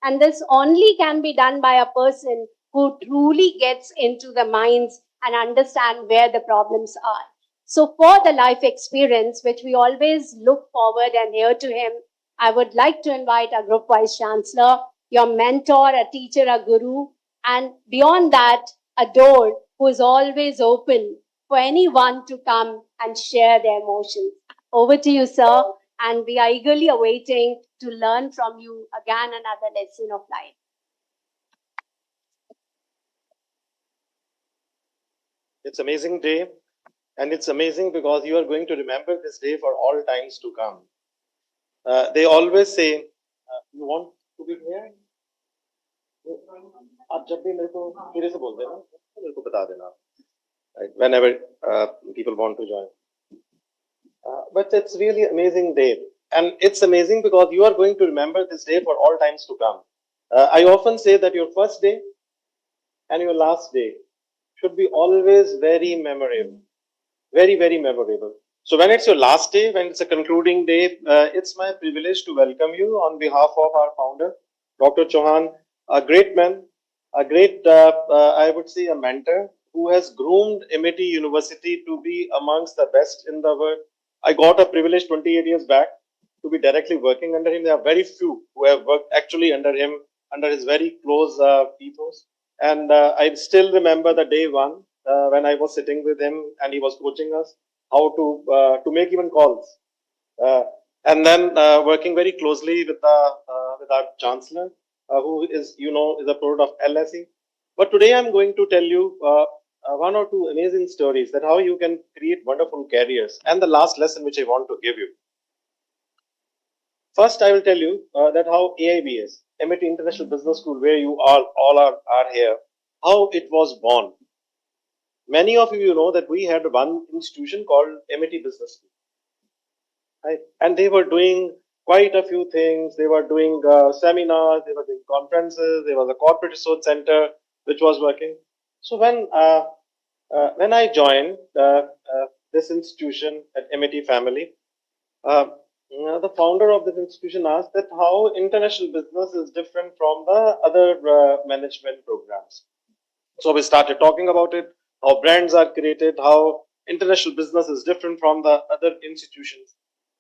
And this only can be done by a person who truly gets into the minds and understand where the problems are. So for the life experience, which we always look forward and hear to him, I would like to invite our group vice chancellor, your mentor, a teacher, a guru, and beyond that, a door who is always open for anyone to come and share their emotions. Over to you, sir, and we are eagerly awaiting to learn from you again another lesson of life. It's amazing day, and it's amazing because you are going to remember this day for all times to come. They always say, you want to be here? आप जब भी मेरे को मेरे से बोल देना, मेरे को बता देना. Right? Whenever people want to join. But it's really amazing day, and it's amazing because you are going to remember this day for all times to come. I often say that your first day and your last day should be always very memorable, very, very memorable. So when it's your last day, when it's a concluding day, it's my privilege to welcome you on behalf of our founder, Dr. Chauhan, a great man, a great, I would say, a mentor who has groomed MIT University to be amongst the best in the world. I got a privilege 28 years back to be directly working under him. There are very few who have worked actually under him, under his very close ethos. And I still remember the day one when I was sitting with him and he was coaching us how to make even calls. And then working very closely with our chancellor, who is is a product of LSE. But today I'm going to tell you one or two amazing stories that how you can create wonderful careers. And the last lesson which I want to give you. First, I will tell you that how AIBS, MIT International Business School, where you all are here, how it was born. Many of you know that we had one institution called MIT Business School. Right? And they were doing quite a few things. They were doing seminars, they were doing conferences, there was a corporate resource center which was working. So when I joined this institution at MIT family, the founder of this institution asked that how international business is different from the other management programs. So we started talking about it, how brands are created, how international business is different from the other institutions.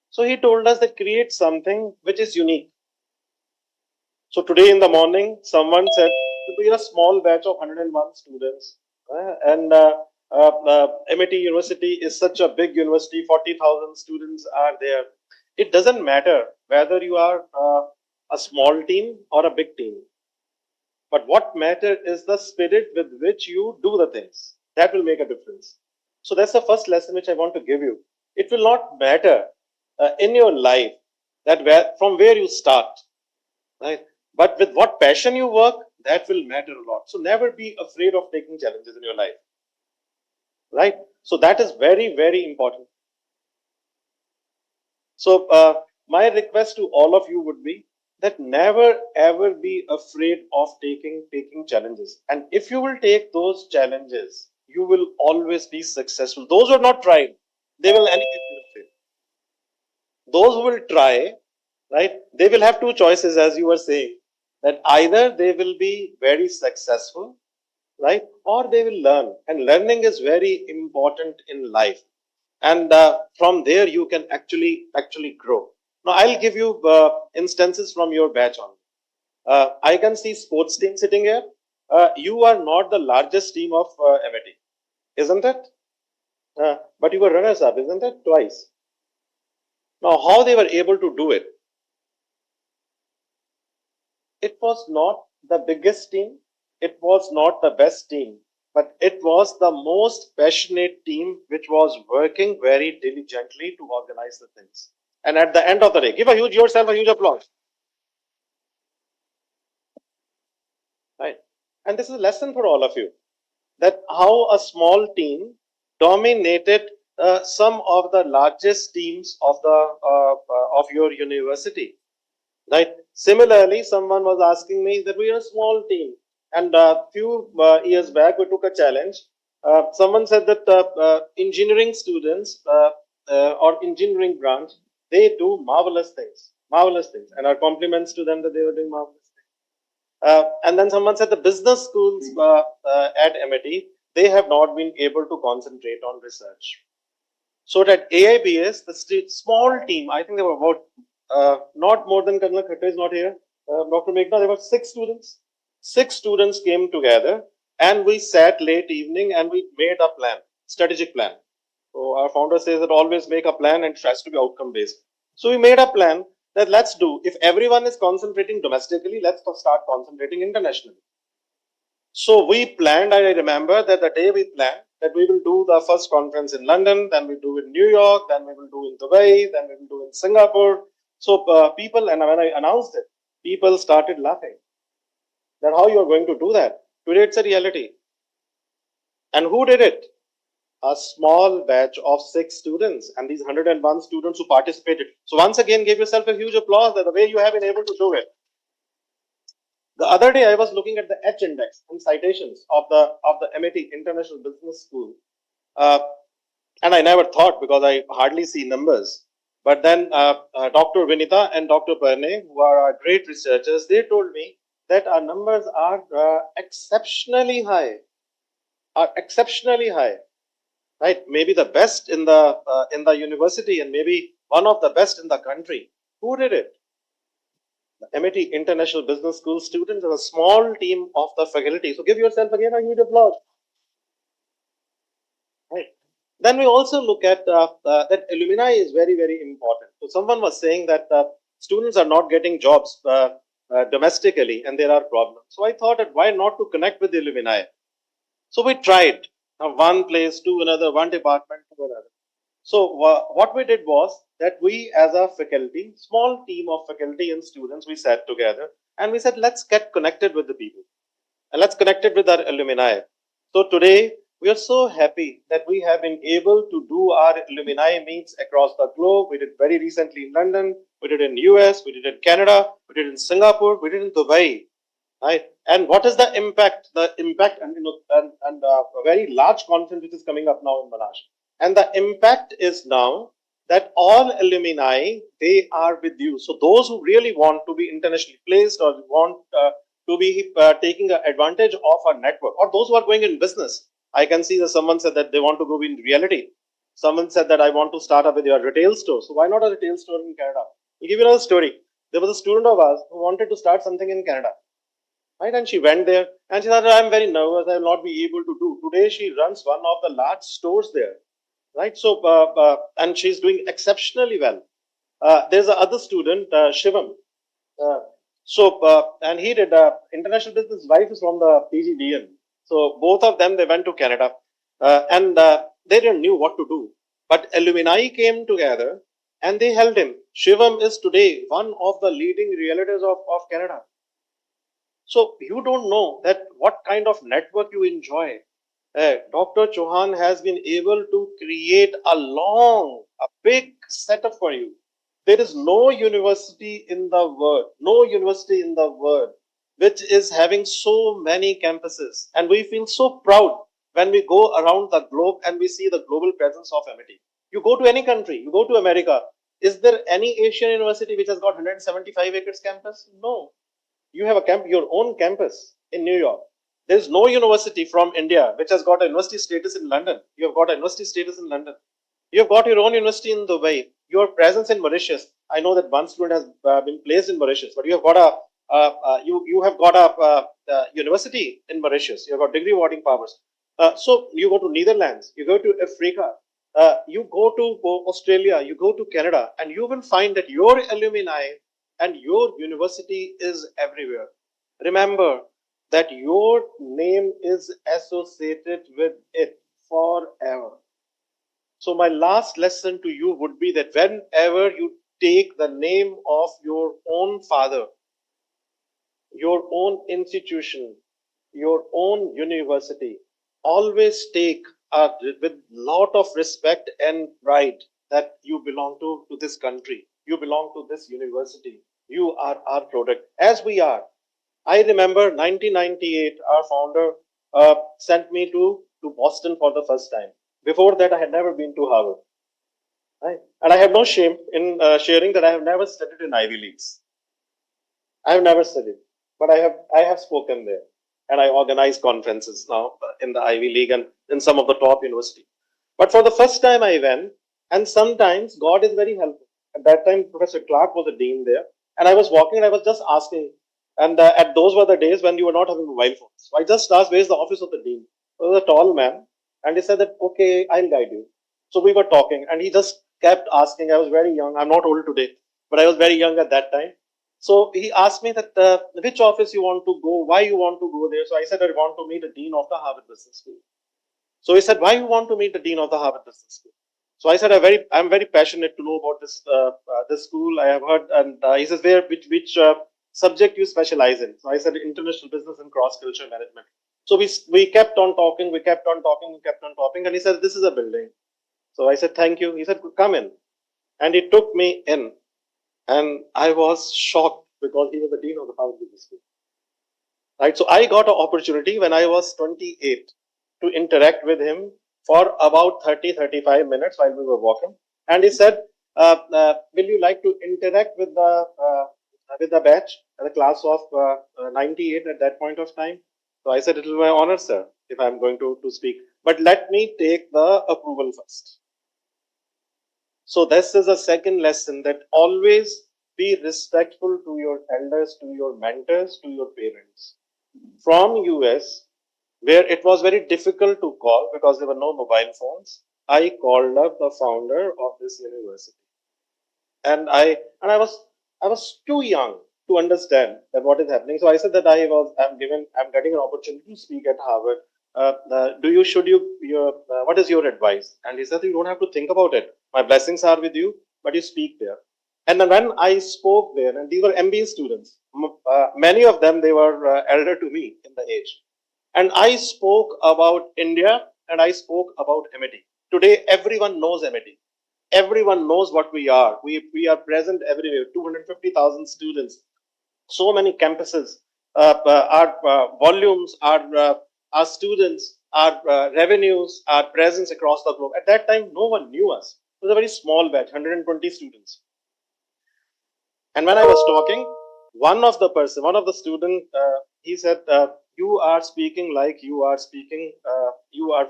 So he told us that create something which is unique. So today in the morning, someone said we are a small batch of 101 students, and MIT University is such a big university, 40,000 students are there. It doesn't matter whether you are a small team or a big team. But what matters is the spirit with which you do the things. That will make a difference. So that's the first lesson which I want to give you. It will not matter in your life that from where you start, right? But with what passion you work, that will matter a lot. So never be afraid of taking challenges in your life, right? So that is very, very important. So my request to all of you would be that never ever be afraid of taking challenges. And if you will take those challenges, you will always be successful. Those who are not tried, they will anyway fail. Those who will try, right, they will have two choices, as you were saying, that either they will be very successful, right, or they will learn. And learning is very important in life. And from there you can actually grow. Now I'll give you instances from your batch on. I can see sports team sitting here. You are not the largest team of MIT, isn't it? But you were runners up, isn't it? Twice. Now how they were able to do it? It was not the biggest team. It was not the best team. But it was the most passionate team which was working very diligently to organize the things. And at the end of the day, give yourself a huge applause. Right? And this is a lesson for all of you, that how a small team dominated some of the largest teams of of your university. Right? Similarly, someone was asking me that we are a small team. And a few years back, we took a challenge. Someone said that engineering students or engineering branch, they do marvelous things. And our compliments to them that they were doing marvelous things. And then someone said the business schools at MIT, they have not been able to concentrate on research. So at AIBS, the small team, I think there were about not more than Karna Khatta is not here, Dr. Meghna, there were 6 students. 6 students came together and we sat late evening and we made a plan, strategic plan. So our founder says that always make a plan and it has to be outcome based. So we made a plan that let's do, if everyone is concentrating domestically, let's start concentrating internationally. So we planned, I remember that the day we planned that we will do the first conference in London, then we do in New York, then we will do in Dubai, then we will do in Singapore. So people, and when I announced it, people started laughing. That how you are going to do that? Today it's a reality. And who did it? A small batch of 6 students, and these 101 students who participated. So once again, give yourself a huge applause that the way you have been able to do it. The other day, I was looking at the H index and citations of the MIT International Business School, uh, and I never thought because I hardly see numbers. But then Dr. Vinita and Dr. Parne, who are our great researchers, they told me that our numbers are exceptionally high. Are exceptionally high, right? Maybe the best in the university, and maybe one of the best in the country. Who did it? The MIT International Business School students are a small team of the faculty. So give yourself again a huge applause. Right. Then we also look at that alumni is very, very important. So someone was saying that students are not getting jobs domestically and there are problems. So I thought that why not to connect with the alumni? So we tried one place to another, one department to another. So what we did was that we as a faculty, small team of faculty and students, we sat together and we said, let's get connected with the people and let's connect it with our alumni. So today we are so happy that we have been able to do our alumni meets across the globe. We did very recently in London, we did in US, we did in Canada, we did in Singapore, we did in Dubai. Right? And what is the impact? The impact, and a very large conference which is coming up now in Manaj. And the impact is now that all alumni, they are with you. So those who really want to be internationally placed or want to be taking advantage of a network, or those who are going in business. I can see that someone said that they want to go in reality. Someone said that I want to start up with your retail store. So why not a retail store in Canada? I'll give you another story. There was a student of ours who wanted to start something in Canada. Right? And she went there and she said, I'm very nervous, I will not be able to do. Today she runs one of the large stores there. Right? So, and she's doing exceptionally well. There's another student, Shivam. And he did international business. His wife is from the PGDN. So both of them, they went to Canada and they didn't knew what to do. But alumni came together and they held him. Shivam is today one of the leading realtors of Canada. So you don't know that what kind of network you enjoy. Dr. Chauhan has been able to create a big setup for you. There is no university in the world, which is having so many campuses. And we feel so proud when we go around the globe and we see the global presence of MIT. You go to any country, you go to America, is there any Asian university which has got 175 acres campus? No. You have your own campus in New York. There's no university from India which has got a university status in London. You have got a university status in London. You have got your own university in Dubai. Your presence in Mauritius. I know that one student has been placed in Mauritius, but you have got a university in Mauritius. You have got degree awarding powers. So you go to Netherlands. You go to Africa. You go to Australia. You go to Canada, and you will find that your alumni and your university is everywhere. Remember that your name is associated with it forever. So my last lesson to you would be that whenever you take the name of your own father, your own institution, your own university, always take with lot of respect and pride that you belong to this country. You belong to this university. You are our product, as we are. I remember 1998, our founder sent me to Boston for the first time. Before that, I had never been to Harvard. Right? And I have no shame in sharing that I have never studied in Ivy Leagues. I have never studied. but I have spoken there, and I organize conferences now in the Ivy League and in some of the top universities. But for the first time, I went, and sometimes God is very helpful. At that time, Professor Clark was a dean there, and I was walking and I was just asking. And at those were the days when you were not having mobile phones. So I just asked, "Where's the office of the dean?" There was a tall man, and he said that, "Okay, I'll guide you." So we were talking, and he just kept asking. I was very young. I'm not old today, but I was very young at that time. So he asked me that which office you want to go, why you want to go there. So I said I want to meet the dean of the Harvard Business School. So he said, "Why you want to meet the dean of the Harvard Business School?" So I said, I'm very passionate to know about this school. I have heard." And he says, "Where, which subject you specialize in?" So I said, "International business and cross culture management." So we kept on talking, we kept on talking, we kept on talking, and he said, "This is a building." So I said, "Thank you." He said, "Come in," and he took me in, and I was shocked because he was the dean of the Harvard Business School. Right. So I got an opportunity when I was 28 to interact with him for about 30-35 minutes while we were walking. And he said, "Will you like to interact with the batch, the class of 98 at that point of time?" So I said, "It will be my honor, sir, if I'm going to speak. But let me take the approval first." So this is a second lesson, that always be respectful to your elders, to your mentors, to your parents. From US, where it was very difficult to call because there were no mobile phones, I called up the founder of this university, and I was too young to understand that what is happening. So I said that I'm getting an opportunity to speak at Harvard. Do you should you what is your advice? And he said, "You don't have to think about it. My blessings are with you, but you speak there." And then when I spoke there, and these were MBA students, many of them, they were elder to me in the age, and I spoke about India, and I spoke about MIT. Today, everyone knows MIT. Everyone knows what we are. We are present everywhere. 250,000 students, so many campuses. Our volumes, our students, our revenues, our presence across the globe. At that time, no one knew us. It was a very small batch, 120 students. And when I was talking, one of the student, he said, "You are speaking like you are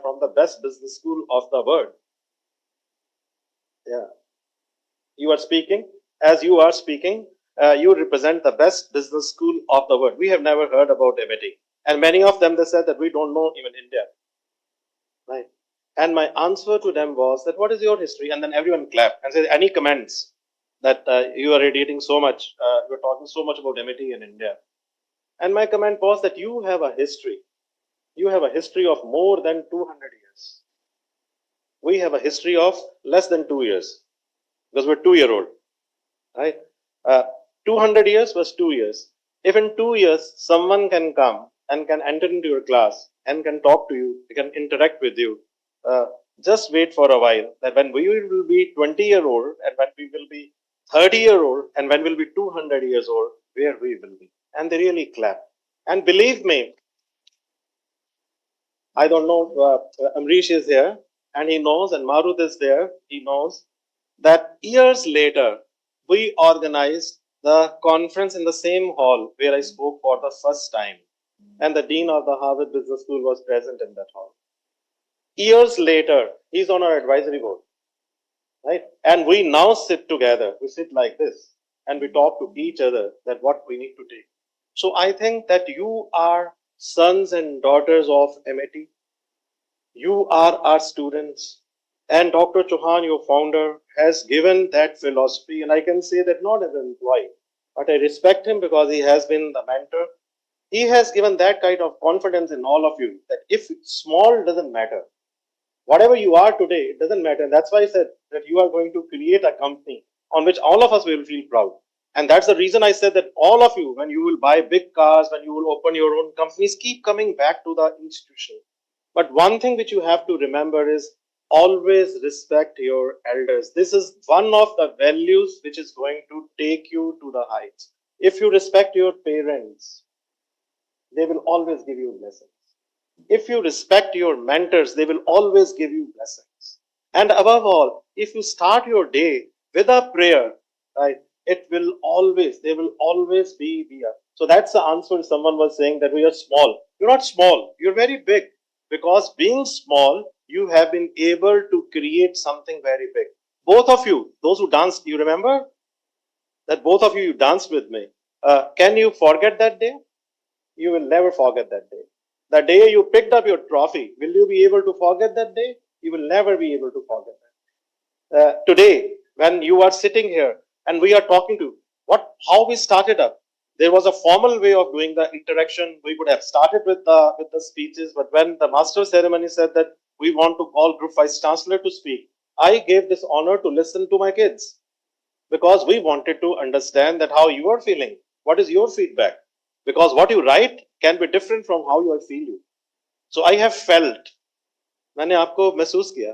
from the best business school of the world. Yeah, you are speaking as you are speaking. You represent the best business school of the world. We have never heard about MIT." And many of them, they said that we don't know even India, right? And my answer to them was that, "What is your history?" And then everyone clapped and said, "Any comments that you are radiating so much, you're talking so much about MIT in India?" And my comment was that you have a history. You have a history of more than 200 years. We have a history of less than 2 years because we're 2 year old, right? Uh, 200 years was 2 years. If in 2 years someone can come and can enter into your class and can talk to you, can interact with you, uh, just wait for a while. That when we will be 20-year-old, and when we will be 30-year-old, and when we'll be 200 years old, where we will be. And they really clap. And believe me, I don't know, Amrish is here, and he knows, and Marut is there, he knows that years later, we organized the conference in the same hall where I spoke for the first time. And the dean of the Harvard Business School was present in that hall. Years later, he's on our advisory board, right? And we now sit together, we sit like this, and we talk to each other that what we need to take. So I think that you are sons and daughters of MIT. You are our students. And Dr. Chauhan, your founder, has given that philosophy. And I can say that not as an employee, but I respect him because he has been the mentor. He has given that kind of confidence in all of you that if small doesn't matter, whatever you are today, it doesn't matter. And that's why I said that you are going to create a company on which all of us will feel proud. And that's the reason I said that all of you, when you will buy big cars, when you will open your own companies, keep coming back to the institution. But one thing which you have to remember is always respect your elders. This is one of the values which is going to take you to the heights. If you respect your parents, they will always give you blessings. If you respect your mentors, they will always give you blessings. And above all, if you start your day with a prayer, right? they will always be we are. So that's the answer. Someone was saying that we are small. You're not small, you're very big. Because being small, you have been able to create something very big. Both of you, those who danced, you remember that both of you danced with me. Can you forget that day? You will never forget that day. The day you picked up your trophy, will you be able to forget that day? You will never be able to forget that. Today, when you are sitting here and we are talking to how we started up, there was a formal way of doing the interaction. We would have started with the speeches, but when the master of ceremony said that we want to call Group Vice Chancellor to speak, I gave this honor to listen to my kids because we wanted to understand that how you are feeling. What is your feedback? Because what you write can be different from how you feel you. So I have felt, मैंने आपको महसूस किया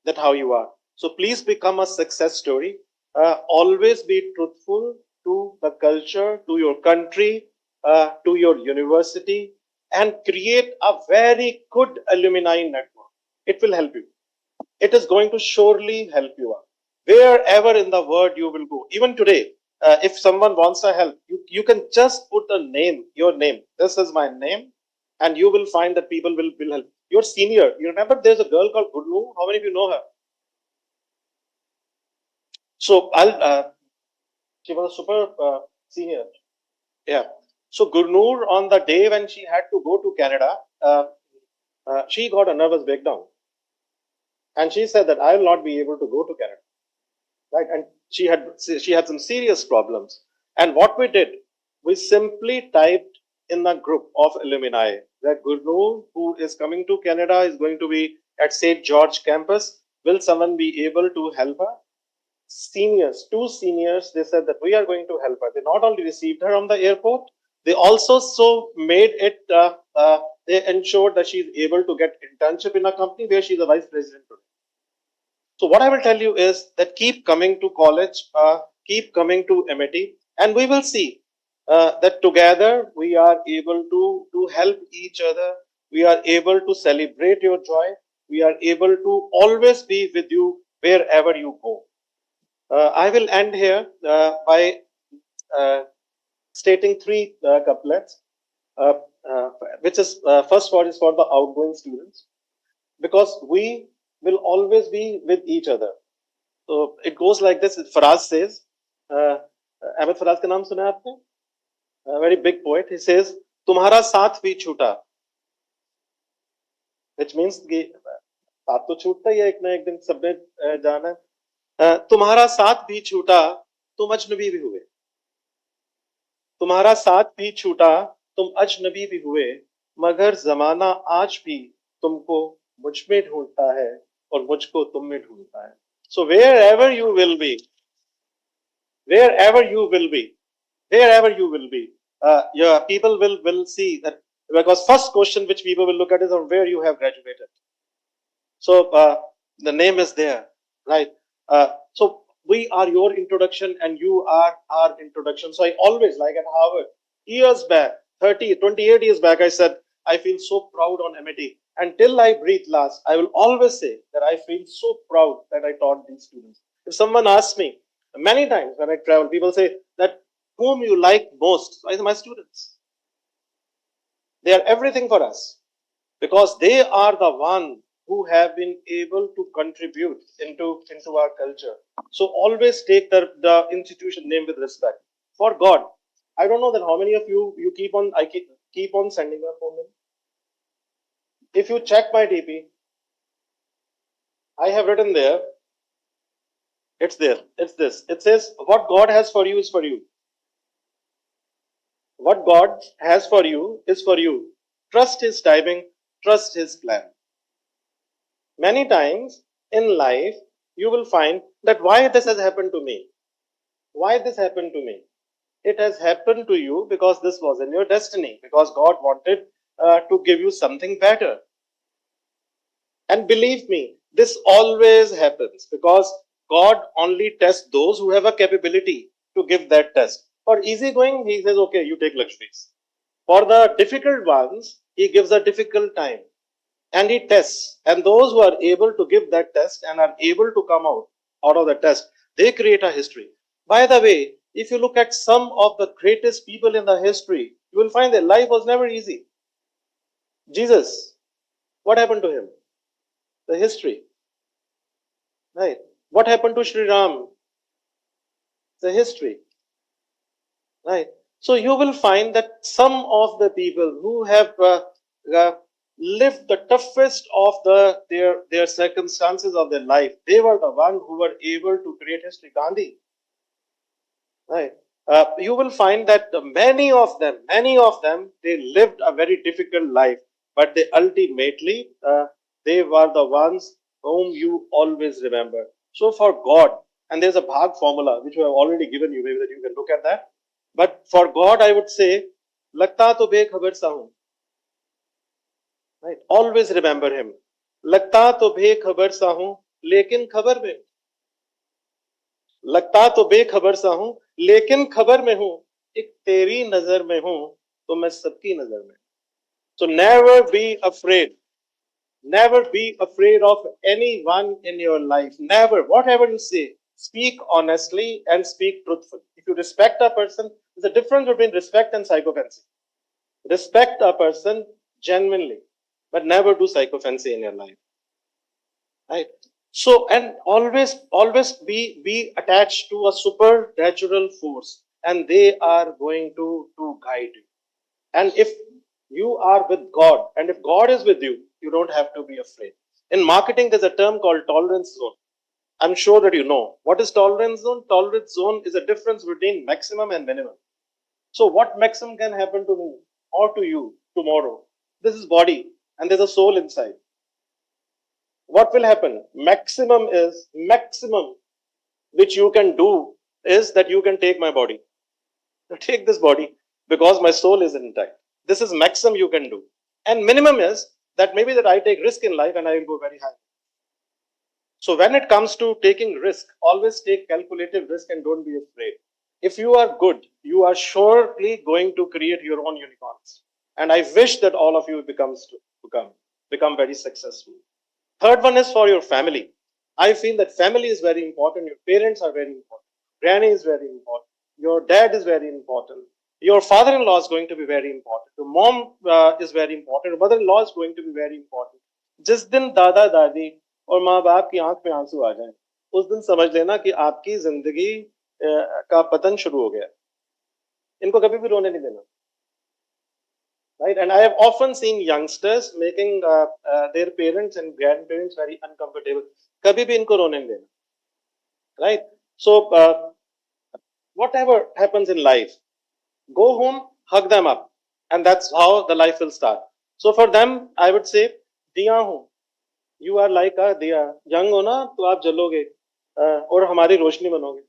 that how you are. So please become a success story. Always be truthful to the culture, to your country, to your university, and create a very good alumni network. It will help you. It is going to surely help you out. Wherever in the world you will go, even today, if someone wants a help, you can just put a name, your name. This is my name, and you will find that people will help. Your senior, you remember there's a girl called Gurnu? How many of you know her? So she was a super senior. Yeah. So Gurnur, on the day when she had to go to Canada, she got a nervous breakdown, and she said that I will not be able to go to Canada, right? And she had some serious problems. And what we did, we simply typed in the group of alumni that Gurnur, who is coming to Canada, is going to be at St. George campus. Will someone be able to help her? Seniors, two seniors, they said that we are going to help her. They not only received her on the airport, they also made it, they ensured that she's able to get internship in a company where she's a vice president today. So what I will tell you is that keep coming to college, keep coming to MIT, and we will see that together we are able to help each other. We are able to celebrate your joy. We are able to always be with you wherever you go. I will end here by stating three couplets, uh, which is first one is for the outgoing students, because we will always be with each other. So it goes like this. Faraz says, Ahmed Faraz का नाम सुना है आपने? A very big poet. He says, तुम्हारा साथ भी छूटा, which means कि साथ तो छूटता ही है एक ना एक दिन सबने जाना है. तुम्हारा साथ भी छूटा, तुम अजनबी भी हुए. तुम्हारा साथ भी छूटा, तुम अजनबी भी हुए, मगर जमाना आज भी तुमको मुझ में ढूंढता है और मुझको तुम में ढूंढता है. So wherever you will be, wherever you will be, wherever you will be, your people will see that, because first question which people will look at is on where you have graduated. So the name is there, right? So we are your introduction and you are our introduction. So I always, like at Harvard, years back, 28 years back, I said, I feel so proud on MIT. Until I breathe last, I will always say that I feel so proud that I taught these students. If someone asks me, many times when I travel, people say that whom you like most, I say my students. They are everything for us because they are the one who have been able to contribute into our culture. So always take the institution name with respect. For God, I don't know that how many of you keep on sending your phone in. If you check my DP, I have written there. It's there. It's this. It says, what God has for you is for you. What God has for you is for you. Trust His timing, trust His plan. Many times in life, you will find that why this has happened to me? Why this happened to me? It has happened to you because this was in your destiny, because God wanted to give you something better. And believe me, this always happens because God only tests those who have a capability to give that test. For easygoing, He says, okay, you take luxuries. For the difficult ones, He gives a difficult time. And He tests. And those who are able to give that test and are able to come out of the test, they create a history. By the way, if you look at some of the greatest people in the history, you will find that life was never easy. Jesus, what happened to him? The history, right? What happened to Sri Ram? The history, right? So you will find that some of the people who have uh, lived the toughest of their circumstances of their life, they were the one who were able to create history. Gandhi, right? You will find that many of them, they lived a very difficult life, but they ultimately, they were the ones whom you always remember. So for God, and there's a Bhag formula which we have already given you, maybe that you can look at that. But for God, I would say, "Lagta to bekhabar sa hu." Right? Always remember Him. "Lagta to bekhabar sa hu, lekin khabar mein." लगता तो बेखबर सा हूं लेकिन खबर में हूं एक तेरी नजर में हूं तो मैं सबकी नजर में so never be afraid of anyone in your life, never, whatever you say, speak honestly and speak truthfully. If you respect a person, there's a difference between respect and psychophancy. Respect a person genuinely, but never do psychophancy in your life, right? So, and always be attached to a supernatural force, and they are going to guide you. And if you are with God, and if God is with you, you don't have to be afraid. In marketing, there's a term called tolerance zone. I'm sure that you know. What is tolerance zone? Tolerance zone is a difference between maximum and minimum. So what maximum can happen to me or to you tomorrow? This is body, and there's a soul inside. What will happen? Maximum which you can do is that you can take my body. Take this body because my soul is intact. This is maximum you can do. And minimum is that maybe that I take risk in life and I will go very high. So when it comes to taking risk, always take calculated risk and don't be afraid. If you are good, you are surely going to create your own unicorns. And I wish that all of you become very successful. Third one is for your family. I feel that family is very important. Your parents are very important. Granny is very important. Your dad is very important. Your father-in-law is going to be very important. Your mom is very important. Your mother-in-law is going to be very important. जिस दिन दादा दादी और माँ बाप की आंख में आंसू आ जाए, उस दिन समझ लेना कि आपकी जिंदगी का पतन शुरू हो गया. इनको कभी भी रोने नहीं देना. Right? And I have often seen youngsters making their parents and grandparents very uncomfortable. कभी भी इनको रोने नहीं देना. Right? So, whatever happens in life, go home, hug them up, and that's how the life will start. So for them, I would say, दिया हूँ, you are like a दिया. Young हो ना, तो आप जलोगे और हमारी रोशनी बनोगे.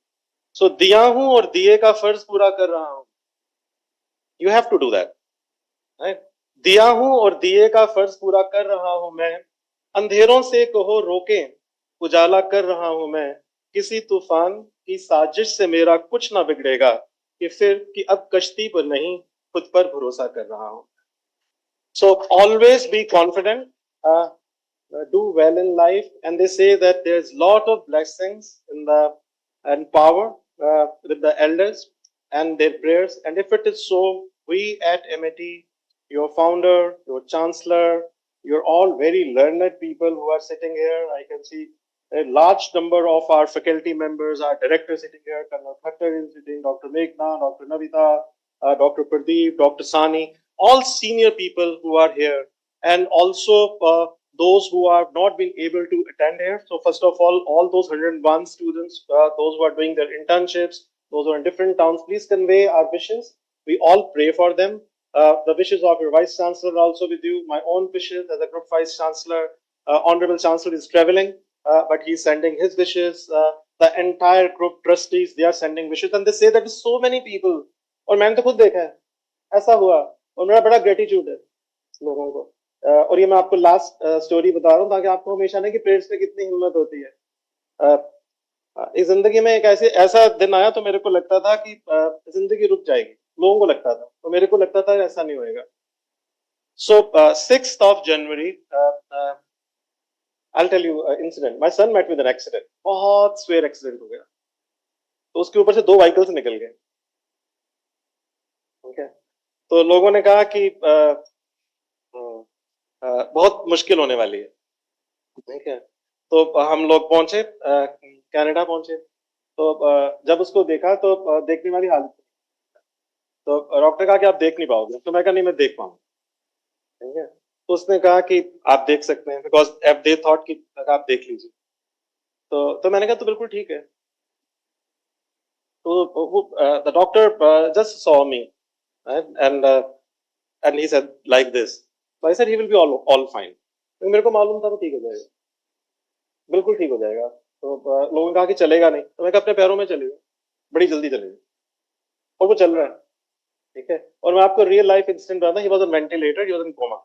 So दिया हूँ और दिए का फर्ज पूरा कर रहा हूँ. You have to do that. Right? दिया हूं और दिए का फर्ज पूरा कर रहा हूं मैं, अंधेरों से कहो रोके, उजाला कर रहा हूं मैं, किसी तूफान की साजिश से मेरा कुछ ना बिगड़ेगा, कि अब कश्ती पर नहीं खुद पर भरोसा कर रहा हूं. So always be confident, do well in life, and they say that there's lot of blessings and power with the elders and their prayers. And if it is so, we at MIT, your founder, your chancellor, you're all very learned people who are sitting here. I can see a large number of our faculty members, our director sitting here, Colonel Khattar is sitting, Dr. Meghna, Dr. Navita, Dr. Pradeep, Dr. Sani, all senior people who are here, and also those who have not been able to attend here. So first of all those 101 students, those who are doing their internships, those who are in different towns, please convey our wishes. We all pray for them. The wishes of your Vice Chancellor are also with you. My own wishes as a Group Vice Chancellor. Honorable Chancellor is traveling, but he's sending his wishes. The entire group trustees, they are sending wishes, and they say that so many people, और मैंने तो खुद देखा है, ऐसा हुआ, और मेरा बड़ा ग्रेटिट्यूड है लोगों को. और ये मैं आपको लास्ट स्टोरी बता रहा हूँ ताकि आपको हमेशा ना कि प्रेयर्स में कितनी हिम्मत होती है. इस जिंदगी में एक ऐसा दिन आया तो मेरे को लगता था कि जिंदगी रुक जाएगी, लोगों को लगता था, तो मेरे को लगता था ऐसा नहीं होएगा. So 6th of January, I'll tell you incident. My son met with an accident. बहुत severe accident हो गया. तो उसके ऊपर से 2 व्हीकल्स निकल गए। ठीक है, तो लोगों ने कहा कि बहुत मुश्किल होने वाली है। ठीक है, तो हम लोग पहुंचे, कनाडा पहुंचे। तो जब उसको देखा तो देखने वाली हालत, तो डॉक्टर कहा कि आप देख नहीं पाओगे, तो मैं कहा नहीं मैं देख पाऊंगा। ठीक है, तो उसने कहा कि आप देख सकते हैं, बिकॉज एफ दे थॉट कि आप देख लीजिए। तो मैंने कहा तो बिल्कुल ठीक है। तो वो the doctor just saw me and and he said like this, so I said he will be all fine। तो मेरे को मालूम था वो ठीक हो जाएगा, बिल्कुल ठीक हो जाएगा। तो लोगों ने कहा कि चलेगा नहीं, तो मैं कहा अपने पैरों में चलेगा, बड़ी जल्दी चलेगा, और वो चल रहा है। ठीक है, और मैं आपको रियल लाइफ इंसिडेंट बताता, he was on ventilator, he was in coma.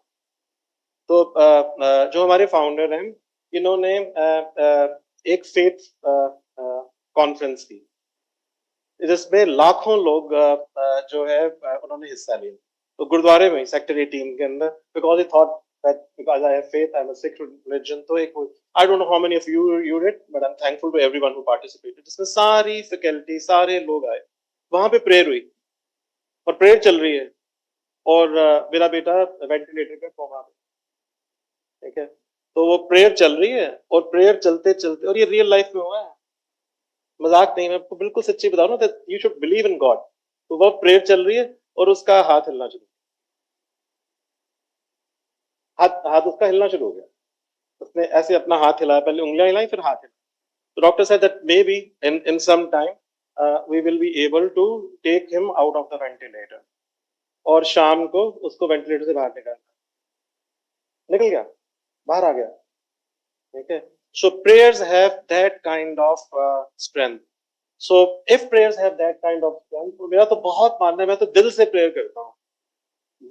तो जो हमारे फाउंडर हैं, इन्होंने एक फेथ कॉन्फ्रेंस की, जिसमें लाखों लोग जो है उन्होंने हिस्सा लिया, तो गुरुद्वारे में सेक्टर 18 के अंदर, because he thought that because I have faith, I'm a Sikh religion, तो एक I don't know how many of you did, but I'm thankful to everyone who participated। जिसमें सारी फैकल्टी, सारे लोग आए, वहां पे प्रेयर हुई, और प्रेयर चल रही है, और मेरा बेटा वेंटिलेटर पे कोमा में। ठीक है, तो वो प्रेयर चल रही है, और प्रेयर चलते चलते, और ये रियल लाइफ में हुआ है, मजाक नहीं, मैं आपको बिल्कुल सच्ची बता रहा हूँ, that you should believe in God. तो वो प्रेयर चल रही है, और उसका हाथ हिलना शुरू, हाथ हाथ उसका हिलना शुरू हो गया। उसने ऐसे अपना हाथ हिलाया, पहले उंगलियां हिलाई, फिर हाथ हिलाया। तो doctor said that maybe in some time we will be able to take him out of the ventilator, और शाम को उसको वेंटिलेटर से बाहर निकल गया, बाहर आ गया। ठीक है, so prayers have that kind of strength। so if prayers have that kind of strength, तो मेरा तो बहुत मानना है, मैं तो दिल से प्रेयर करता हूँ,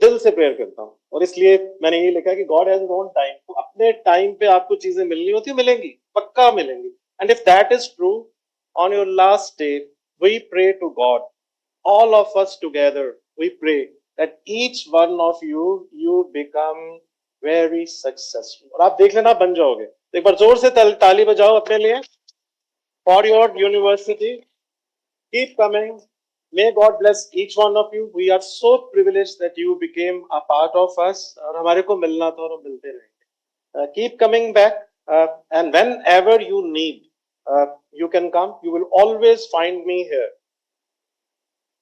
दिल से प्रेयर करता हूँ, और इसलिए मैंने यही लिखा है कि गॉड हैज ओन टाइम। तो अपने टाइम पे आपको चीजें मिलनी होती है, मिलेंगी, पक्का मिलेंगी। And if that is true, on your last day we pray to God, all of us together, we pray that each one of you become very successful। और आप देख लेना, बन जाओगे। एक बार जोर से ताली बजाओ अपने लिए, for your university, keep coming, may God bless each one of you। We are so privileged that you became a part of us, और हमारे को मिलना था, और हम मिलते रहेंगे। Keep coming back, and whenever you need, you can come, you will always find me here।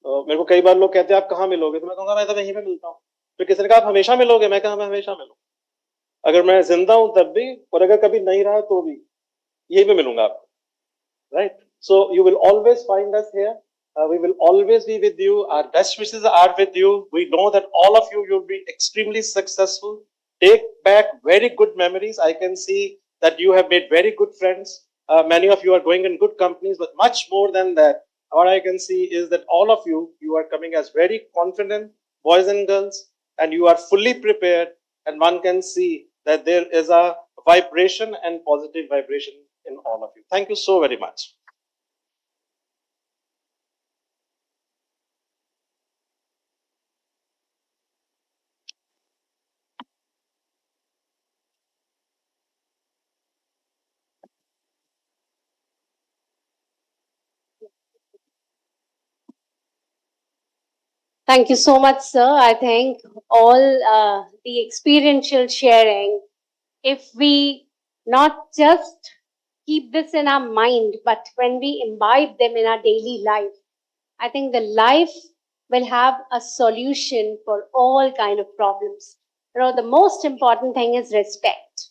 मेरे को कई बार लोग कहते हैं आप कहाँ मिलोगे, तो मैं कहूँगा मैं तो वहीं पे मिलता हूँ। फिर किसी ने कहा आप हमेशा मिलोगे, मैं कहा मैं हमेशा मिलूँ, अगर मैं जिंदा हूं तब भी, और अगर कभी नहीं रहा तो भी यही पे मिलूंगा आपको। Right, so you will always find us here, we will always be with you, our best wishes are with you, we know that all of you will be extremely successful, take back very good memories। I can see that you have made very good friends, many of you are going in good companies, but much more than that, what I can see is that all of you are coming as very confident boys and girls, and you are fully prepared, and one can see that there is a vibration and positive vibration in all of you। Thank you so very much। Thank you so much, sir. I think all the experiential sharing, if we not just keep this in our mind, but when we imbibe them in our daily life, I think the life will have a solution for all kind of problems. You know, the most important thing is respect.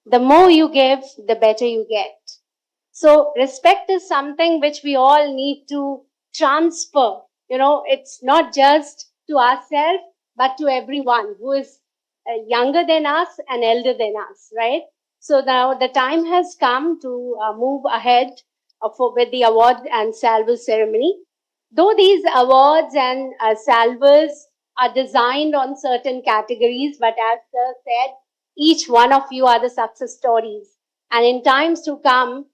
The more you give, the better you get. So respect is something which we all need to transfer. You know, it's not just to ourselves, but to everyone who is younger than us and elder than us, right? So now the time has come to move ahead with the award and salvo ceremony. Though these awards and salvos are designed on certain categories, but as Sir said, each one of you are the success stories. And in times to come,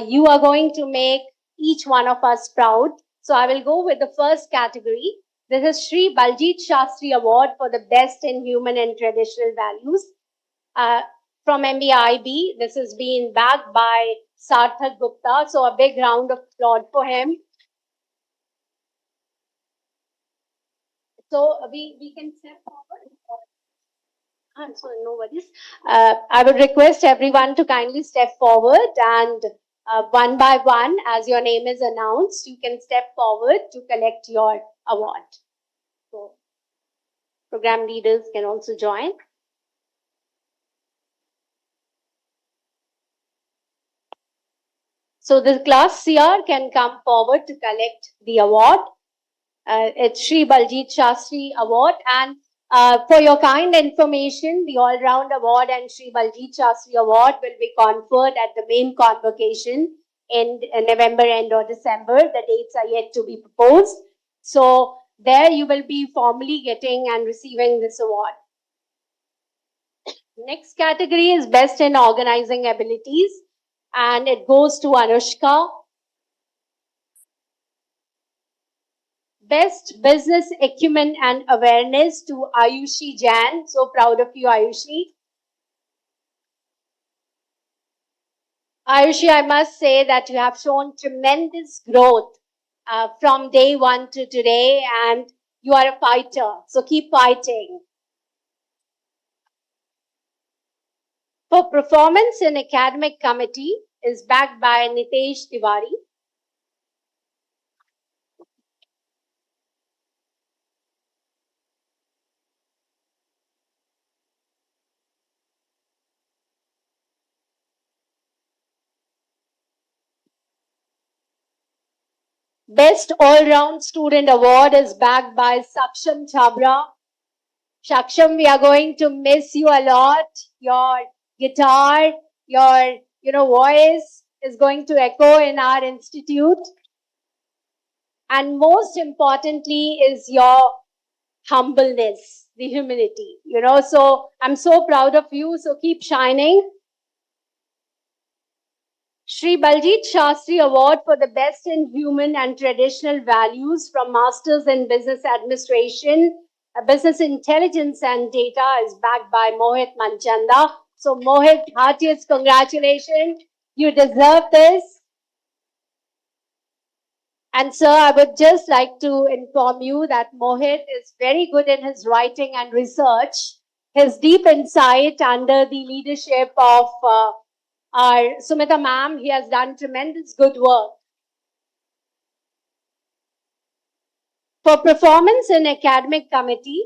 you are going to make each one of us proud. So I will go with the first category. This is Sri Baljit Shastri Award for the Best in Human and Traditional Values. From MBIB, this is being backed by Sarthak Gupta. So a big round of applause for him. So we can step forward. So no worries. I would request everyone to kindly step forward and one by one, as your name is announced, you can step forward to collect your award. So program leaders can also join. So the class CR can come forward to collect the award. It's Sri Baljit Shastri Award. And for your kind information, the All-Round Award and Sri Baljit Shastri Award will be conferred at the main convocation in November end or December. The dates are yet to be proposed. So there you will be formally getting and receiving this award. Next category is Best in Organizing Abilities, and it goes to Anushka. Best Business Acumen and Awareness to Ayushi Jan. So proud of you, Ayushi. Ayushi, I must say that you have shown tremendous growth from day one to today, and you are a fighter. So keep fighting. For performance in academic committee is backed by Nitesh Tiwari. Best All-Round Student Award is backed by Saksham Chabra. Saksham, we are going to miss you a lot. Your guitar, your voice is going to echo in our institute. And most importantly is your humbleness, the humility. So I'm so proud of you. So keep shining. Sri Baljit Shastri Award for the Best in Human and Traditional Values from Masters in Business Administration, Business Intelligence and Data is backed by Mohit Manchanda. So Mohit, heartiest congratulations. You deserve this. And sir, I would just like to inform you that Mohit is very good in his writing and research. His deep insight under the leadership of our Sumita ma'am, he has done tremendous good work. For performance in academic committee,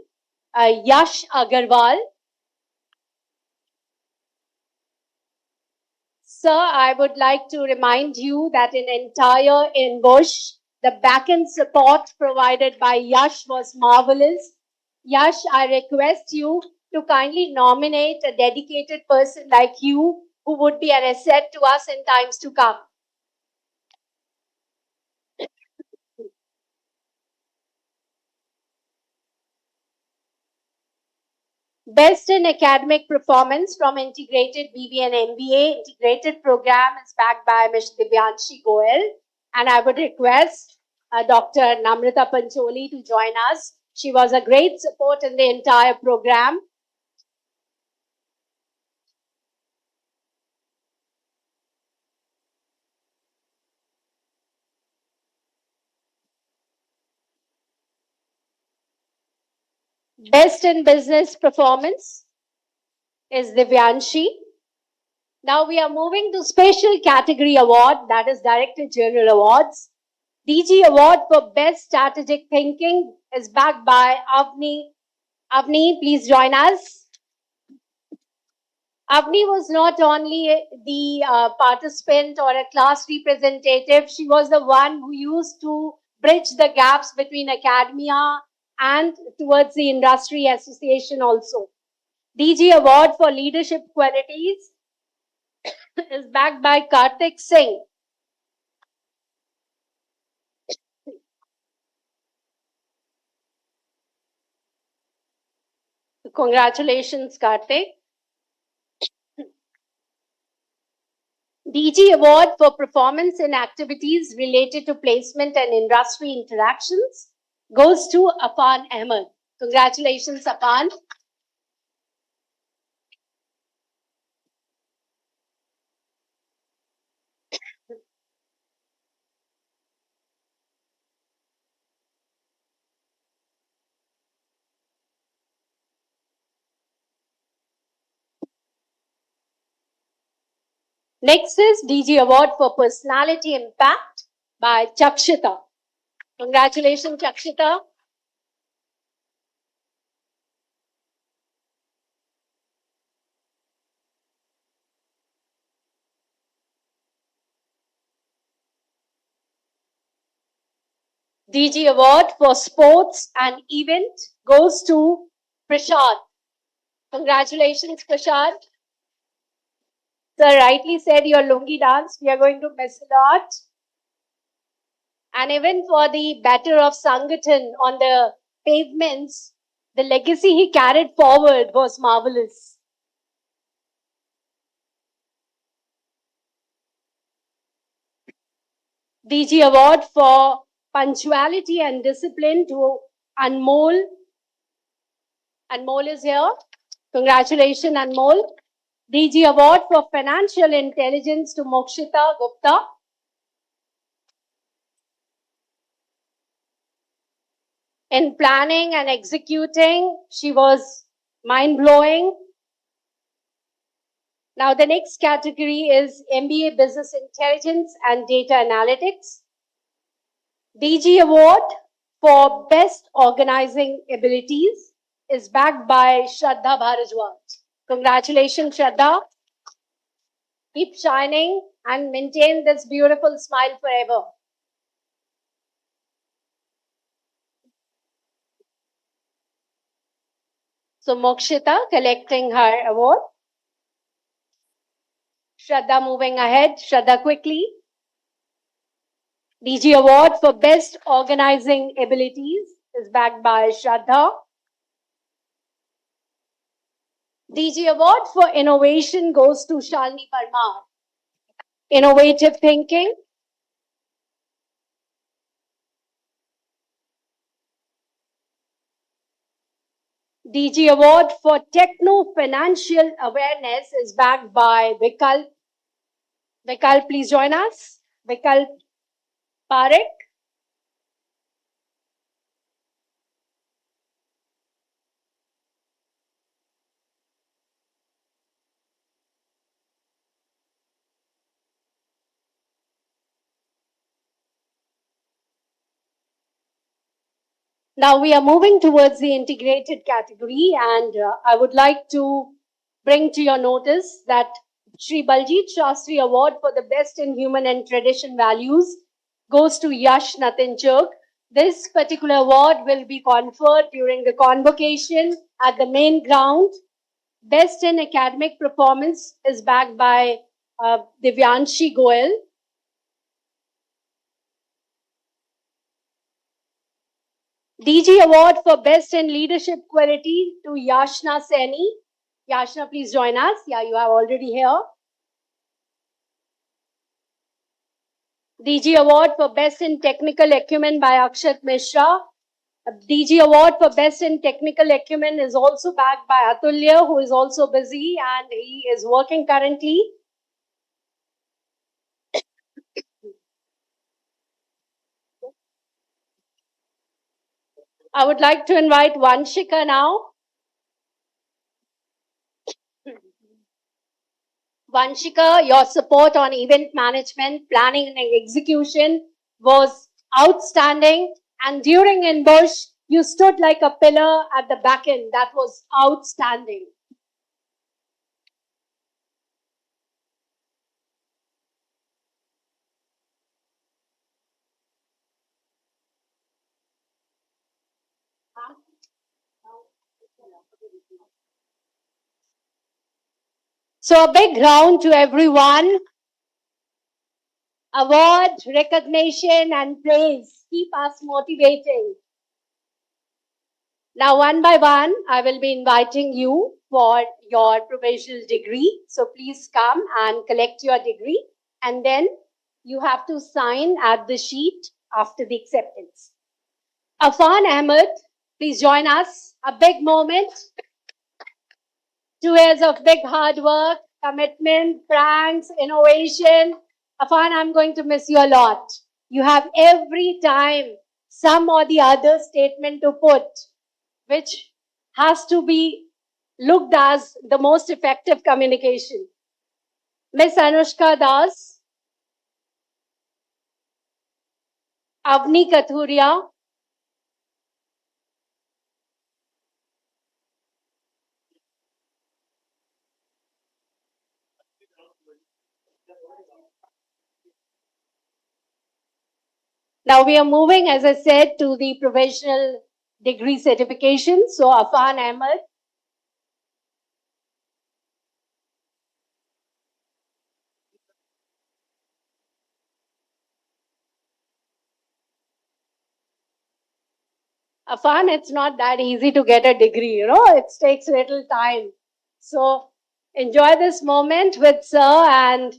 Yash Agarwal. Sir, I would like to remind you that in entire InBush, the back-end support provided by Yash was marvelous. Yash, I request you to kindly nominate a dedicated person like you who would be an asset to us in times to come. Best in academic performance from Integrated BB and MBA integrated program is backed by Ms. Divyanshi Goel. And I would request Dr. Namrata Pancholi to join us. She was a great support in the entire program. Best in business performance is Divyanshi. Now we are moving to special category award, that is Director General Awards. DG Award for Best Strategic Thinking is backed by Avni. Avni, please join us. Avni was not only the participant or a class representative, she was the one who used to bridge the gaps between academia and towards the industry association also. DG Award for Leadership Qualities is backed by Karthik Singh. Congratulations, Karthik. DG Award for Performance in Activities related to placement and industry interactions goes to Afan Ahmed. Congratulations, Afan. Next is DG Award for Personality Impact by Chakshita. Congratulations, Chakshita. DG Award for Sports and Event goes to Prashad. Congratulations, Prashad. Sir rightly said your lungi dance, we are going to miss a lot. And even for the batter of Sangathan on the pavements, the legacy he carried forward was marvelous. DG Award for Punctuality and Discipline to Anmol. Anmol is here. Congratulations, Anmol. DG Award for Financial Intelligence to Mokshita Gupta. In planning and executing, she was mind-blowing. Now, the next category is MBA Business Intelligence and Data Analytics. DG Award for Best Organizing Abilities is backed by Shraddha Bharajwaj. Congratulations, Shraddha. Keep shining and maintain this beautiful smile forever. So, Mokshita collecting her award. Shraddha moving ahead. Shraddha quickly. DG Award for Best Organizing Abilities is backed by Shraddha. DG Award for Innovation goes to Shalini Parmar. Innovative thinking. DG Award for Techno Financial Awareness is backed by Vikalp. Vikalp, please join us. Vikalp Parekh. Now we are moving towards the integrated category, and I would like to bring to your notice that Shri Baljit Shastri Award for the Best in Human and Tradition Values goes to Yash Natinchuk. This particular award will be conferred during the convocation at the main ground. Best in Academic Performance is backed by Divyanshi Goel. DG Award for Best in Leadership Quality to Yashna Seni. Yashna, please join us. Yeah, you are already here. DG Award for Best in Technical Acumen by Akshat Mishra. DG Award for Best in Technical Acumen is also backed by Atulya, who is also busy and he is working currently. I would like to invite Vanshika now. Vanshika, your support on event management, planning and execution was outstanding. And during In Bush, you stood like a pillar at the back end. That was outstanding. So a big round to everyone. Award, recognition, and praise keep us motivating. Now, one by one, I will be inviting you for your provisional degree. So please come and collect your degree. And then you have to sign at the sheet after the acceptance. Afan Ahmed, please join us. A big moment. 2 years of big hard work, commitment, pranks, innovation. Afan, I'm going to miss you a lot. You have every time some or the other statement to put, which has to be looked as the most effective communication. Miss Anushka Das, Avni Kathuria, now we are moving, as I said, to the provisional degree certification. So Afan Ahmed, Afan, it's not that easy to get a degree, it takes a little time. So enjoy this moment with Sir. And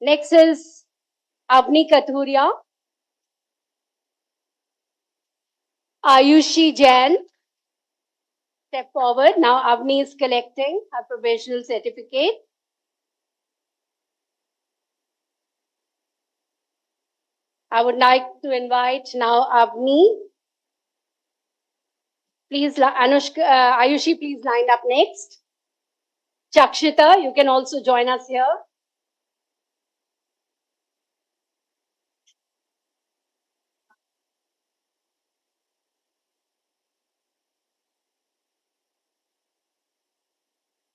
next is Avni Kathuria, Ayushi Jain. Step forward. Now Avni is collecting her provisional certificate. I would like to invite now Avni. Please, Anushka, Ayushi, please line up next. Chakshita, you can also join us here.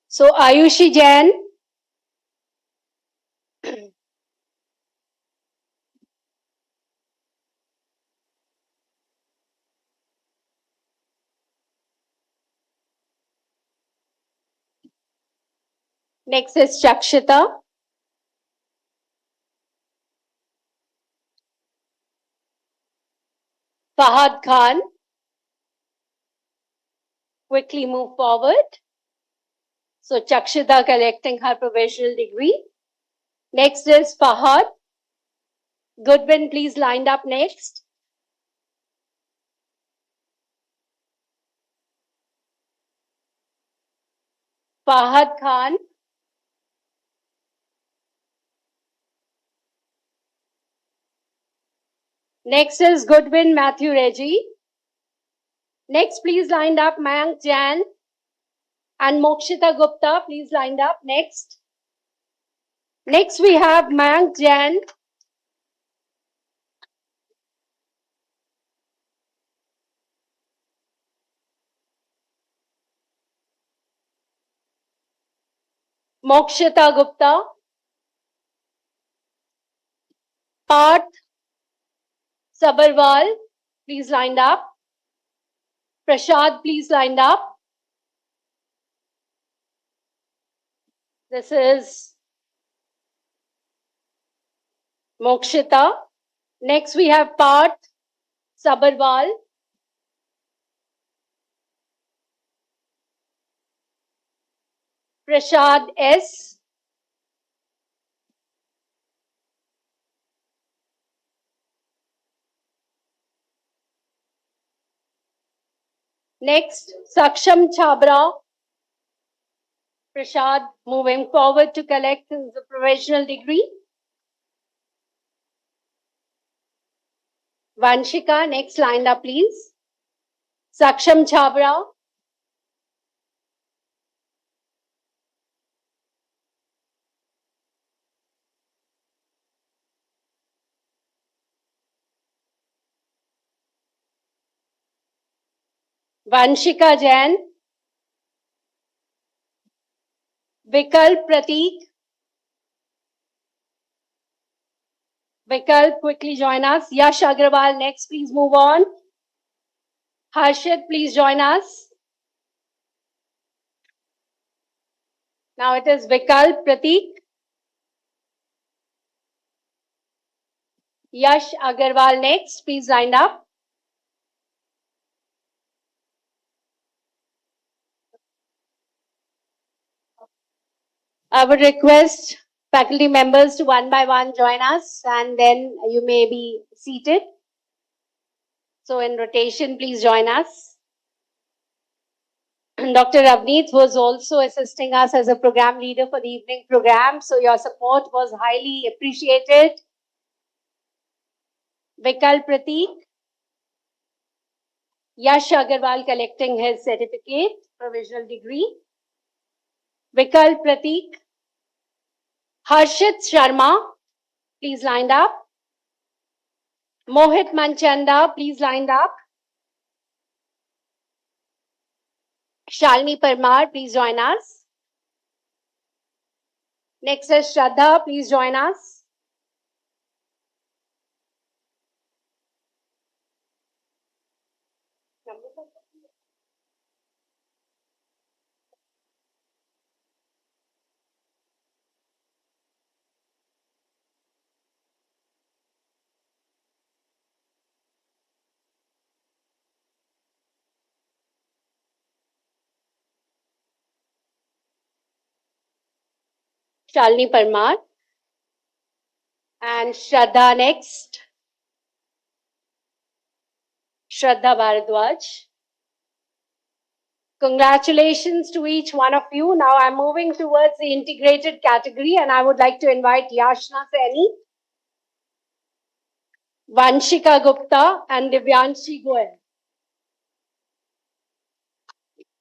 So Ayushi Jain, next is Chakshita. Fahad Khan, quickly move forward. So Chakshita collecting her provisional degree. Next is Fahad. Goodwin, please lined up next. Fahad Khan. Next is Goodwin Matthew Reggie. Next, please lined up Mayank Jain and Mokshita Gupta. Please lined up next. Next, we have Mayank Jain. Mokshita Gupta. Parth Sabarwal, please lined up. Prashad, please lined up. This is Mokshita. Next, we have Parth Sabarwal. Prashad S. Next, Saksham Chabra. Prashad moving forward to collect his provisional degree. Vanshika, next lined up, please. Saksham Chabra. Vanshika Jain. Vikalp Prateek. Vikalp, quickly join us. Yash Agrawal, next, please move on. Harshit, please join us. Now it is Vikalp Prateek. Yash Agarwal next, please line up. I would request faculty members to one by one join us, and then you may be seated. So in rotation, please join us. Dr. Avneet was also assisting us as a program leader for the evening program, so your support was highly appreciated. Vikal Prateek. Yash Agarwal collecting his certificate, provisional degree. Vikal Pratik. Harshit Sharma, please lined up. Mohit Manchanda, please lined up. Shalini Parmar, please join us. Next is Shraddha, please join us. Shalini Parmar. And Shraddha next. Shraddha Bharadwaj. Congratulations to each one of you. Now I'm moving towards the integrated category and I would like to invite Yashna Saini, Vanshika Gupta and Divyanshi Goel.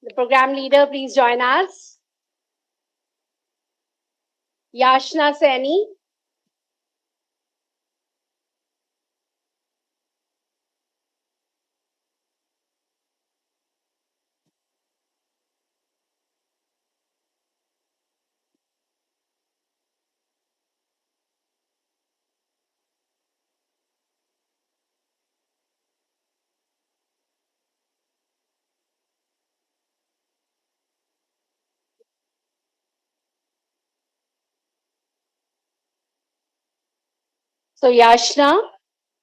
The program leader, please join us. Yashna Saini. So Yashna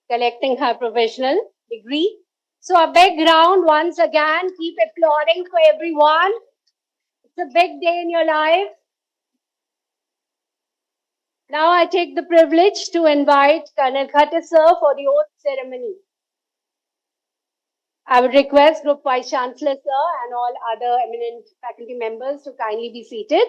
collecting her provisional degree. So a big round once again. Keep applauding for everyone. It's a big day in your life. Now I take the privilege to invite Colonel Khatte sir for the oath ceremony. I would request Group Vice Chancellor sir and all other eminent faculty members to kindly be seated.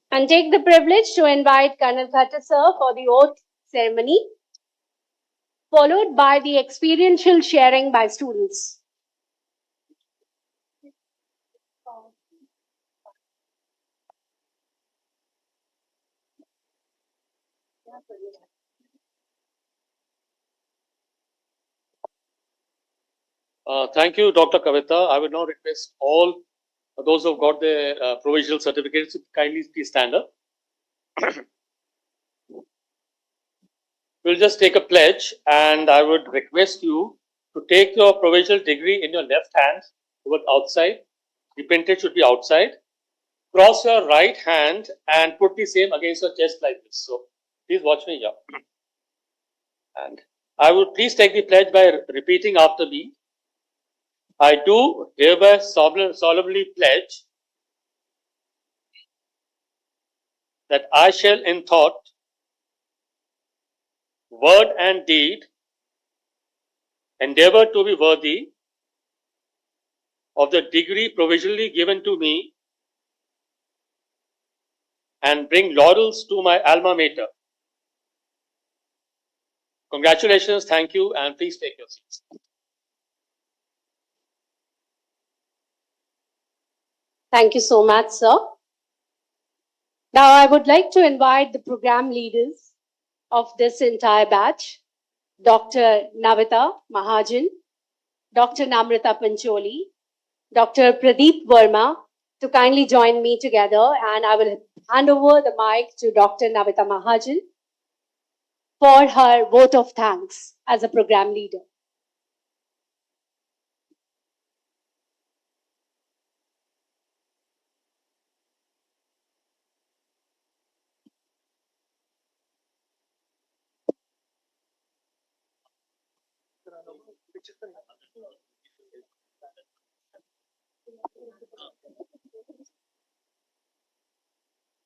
And take the privilege to invite Colonel Khatte sir for the oath ceremony, followed by the experiential sharing by students. Thank you, Dr. Kavita. I would now request all those who have got their provisional certificates to kindly please stand up. We'll just take a pledge, and I would request you to take your provisional degree in your left hand towards outside. The printed should be outside. Cross your right hand and put the same against your chest like this. So please watch me here. And I would please take the pledge by repeating after me. I do hereby solemnly pledge that I shall in thought, word and deed endeavor to be worthy of the degree provisionally given to me and bring laurels to my alma mater. Congratulations, thank you, and please take your seats. Thank you so much, sir. Now I would like to invite the program leaders of this entire batch, Dr. Navita Mahajan, Dr. Namrata Pancholi, Dr. Pradeep Verma, to kindly join me together, and I will hand over the mic to Dr. Navita Mahajan for her vote of thanks as a program leader.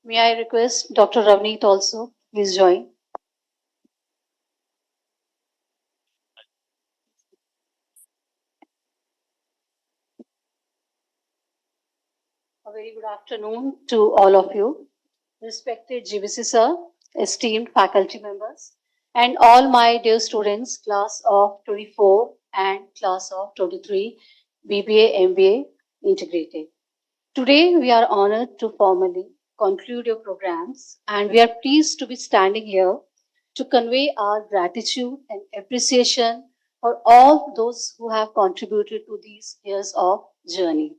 May I request Dr. Ravneet also, please join. A very good afternoon to all of you, respected GVC sir, esteemed faculty members, and all my dear students, class of 24 and class of 23, BBA, MBA. integrated. Today, we are honored to formally conclude your programs, and we are pleased to be standing here to convey our gratitude and appreciation for all those who have contributed to these years of journey.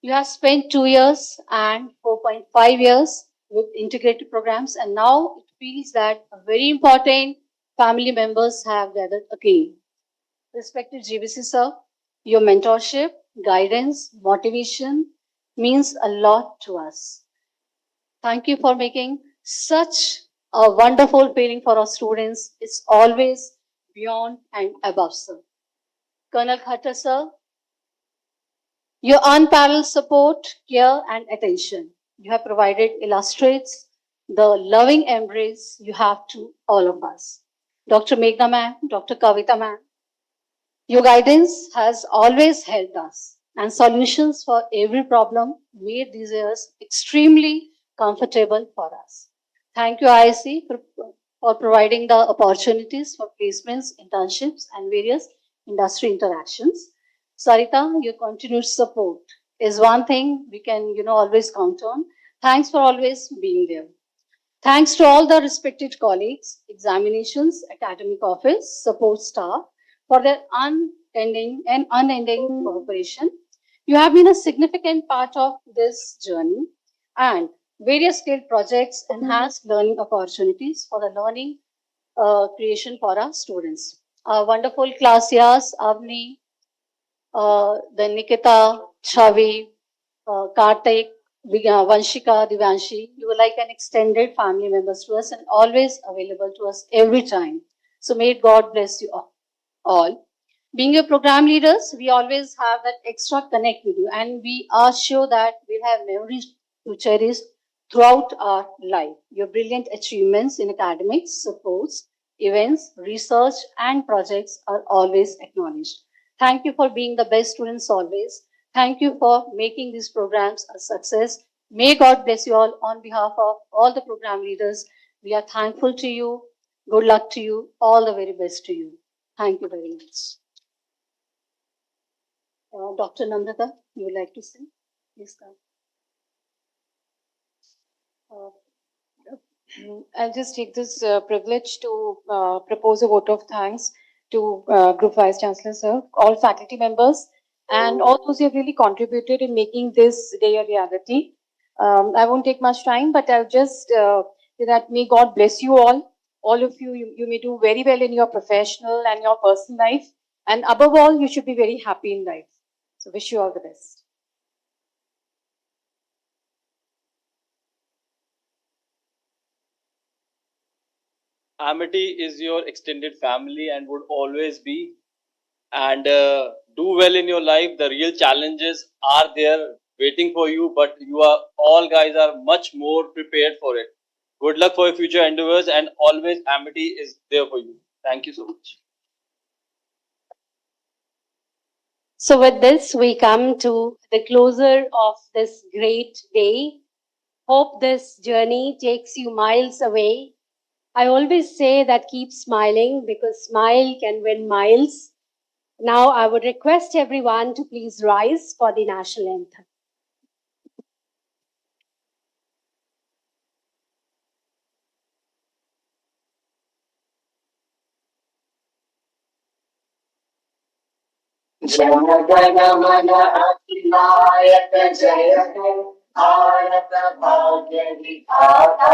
You have spent 2 years and 4.5 years with integrated programs, and now it feels that a very important family members have gathered again. Respected GBC sir, your mentorship, guidance, motivation means a lot to us. Thank you for making such a wonderful feeling for our students. It's always beyond and above, sir. Colonel Khatter, sir, your unparalleled support, care, and attention you have provided illustrates the loving embrace you have to all of us. Dr. Meghna ma'am, Dr. Kavita ma'am, your guidance has always helped us, and solutions for every problem made these years extremely comfortable for us. Thank you, IIC, for providing the opportunities for placements, internships, and various industry interactions. Sarita, your continued support is one thing we can, always count on. Thanks for always being there. Thanks to all the respected colleagues, examinations, academic office, support staff for their unending cooperation. You have been a significant part of this journey, and various scale projects enhance learning opportunities for the learning creation for our students. Our wonderful class years, Avni, then Nikita, Chavi, Kartik, Vanshika, Divanshi, you were like an extended family members to us and always available to us every time. So may God bless you all. Being your program leaders, we always have that extra connect with you, and we are sure that we'll have memories to cherish throughout our life. Your brilliant achievements in academics, supports, events, research, and projects are always acknowledged. Thank you for being the best students always. Thank you for making these programs a success. May God bless you all on behalf of all the program leaders. We are thankful to you. Good luck to you. All the very best to you. Thank you very much. Dr. Namrata, you would like to say? Please come. I'll just take this privilege to propose a vote of thanks to Group Vice Chancellor Sir, all faculty members, and all those who have really contributed in making this day a reality. I won't take much time, but I'll just say that may God bless you all of you. You may do very well in your professional and your personal life, and above all, you should be very happy in life. So wish you all the best. Amity is your extended family and would always be. And do well in your life. The real challenges are there waiting for you, but you are all guys are much more prepared for it. Good luck for your future endeavors, and always Amity is there for you. Thank you so much. So with this, we come to the closer of this great day. Hope this journey takes you miles away. I always say that keep smiling because smile can win miles. Now I would request everyone to please rise for the national anthem. जनगणमन अधिनायक जय हे भारत भाग्य विधाता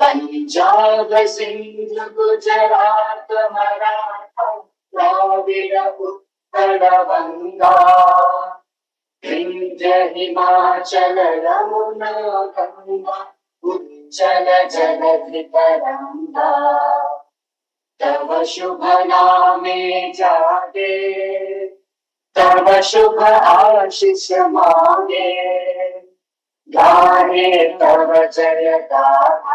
पंजाब सिंध गुजरात मराठा द्राविड उत्कल बंगा विंध्य हिमाचल यमुना गंगा उज्जल जलधि तरंगा तव शुभ नामे जागे तव शुभ आशीष मांगे गाहे तव जय गाथा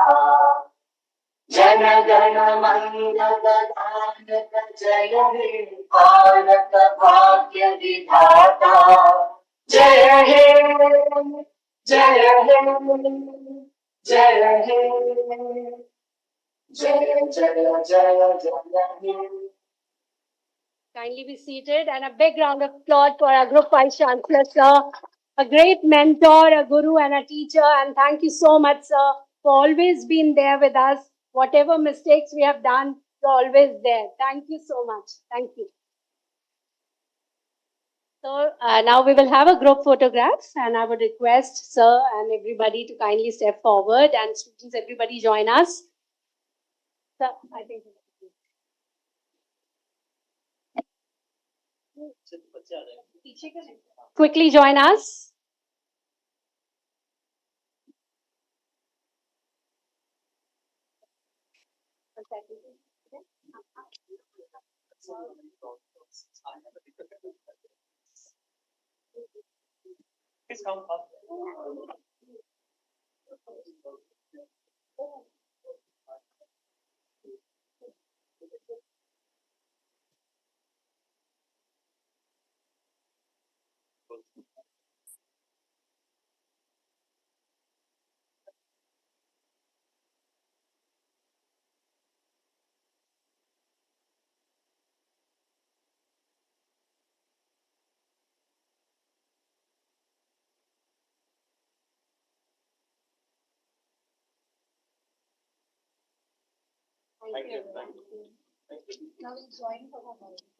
जन गण मंगल भारत जय हे भारत भाग्य विधाता जय हे जय हे जय हे जय जय जय जय हे Kindly be seated, and a big round of applause for our Group Vice Chancellor, sir. A great mentor, a guru, and a teacher. And thank you so much, sir, for always being there with us. Whatever mistakes we have done, you're always there. Thank you so much. Thank you. So now we will have a group photograph, and I would request sir and everybody to kindly step forward, and students, everybody join us. Sir, I think. Quickly join us. Please come up. Thank you. Now we'll join for a moment.